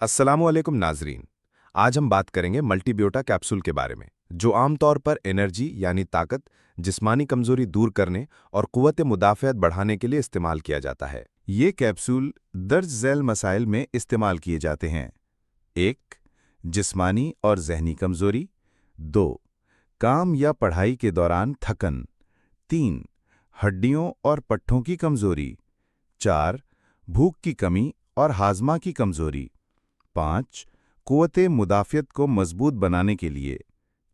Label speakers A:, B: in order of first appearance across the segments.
A: अस्सलामु अलैकुम नाजरीन। आज हम बात करेंगे मल्टीबियोटा कैप्सूल के बारे में, जो आमतौर पर एनर्जी यानी ताकत, जिस्मानी कमजोरी दूर करने और क़ुव्वत मुदाफ़अत बढ़ाने के लिए इस्तेमाल किया जाता है। ये कैप्सूल दर्ज झैल मसाइल में इस्तेमाल किए जाते हैं। 1. जिस्मानी और ज़हनी कमजोरी। 2. काम या पढ़ाई के दौरान थकन। 3. हड्डियों और पट्ठों की कमजोरी। 4. भूख की कमी और हाजमा की कमजोरी। 5. क़ुव्वत मुदाफ़अत को मजबूत बनाने के लिए।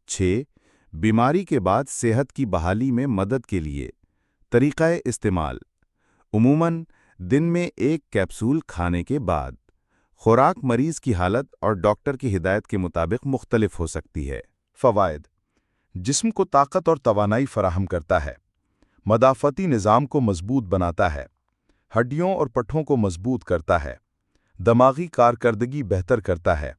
A: 6. बीमारी के बाद सेहत की बहाली में मदद के लिए। तरीक़ा इस्तेमाल: उमूमन दिन में एक कैप्सूल खाने के बाद। खुराक मरीज़ की हालत और डॉक्टर की हिदायत के मुताबिक मुख्तलिफ हो सकती है। फ़वाइद: जिस्म को ताकत और तवानाई फराहम करता है, मदाफ़ती निज़ाम को मजबूत बनाता है, हड्डियों और पट्ठों को मजबूत करता है, दमागी कारकर्दगी बेहतर करता है,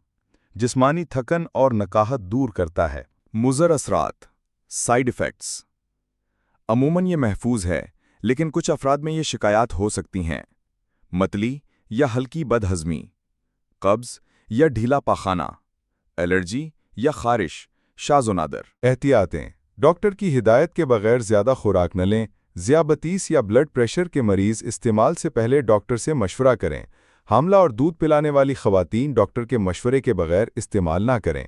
A: जिस्मानी थकन और नकाहत दूर करता है।
B: मुज़र असरात, साइड इफ़ेक्ट्स। अमूमन ये महफूज है, लेकिन कुछ अफराद में ये शिकायत हो सकती हैं: मतली या हल्की बदहज़मी, कब्ज़ या ढीला पाखाना, एलर्जी या ख़ारिश, शाज़ व नादर।
C: एहतियातें: डॉक्टर की हिदायत के बगैर ज़्यादा खुराक न लें। ज़ियाबतीस या ब्लड प्रेशर के मरीज़ इस्तेमाल से पहले डॉक्टर से मशवरा करें। हामला और दूध पिलाने वाली ख़वातीन डॉक्टर के मशवरे के बगैर इस्तेमाल ना करें।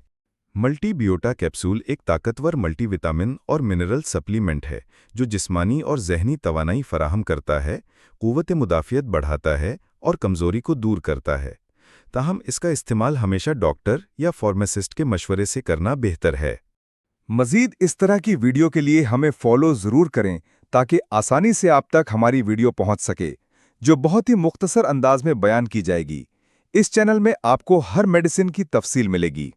A: मल्टीबियोटा कैप्सूल एक ताकतवर मल्टीविटामिन और मिनरल सप्लीमेंट है, जो जिस्मानी और ज़हनी तवानाई फराहम करता है, क़ुव्वत मुदाफ़अत बढ़ाता है और कमज़ोरी को दूर करता है। ताहम इसका इस्तेमाल हमेशा डॉक्टर या फार्मासिस्ट के मशवरे से करना बेहतर है।
B: मज़ीद इस तरह की वीडियो के लिए हमें फॉलो ज़रूर करें ताकि आसानी से आप तक हमारी वीडियो पहुंच सके, जो बहुत ही मुख्तसर अंदाज में बयान की जाएगी। इस चैनल में आपको हर मेडिसिन की तफसील मिलेगी।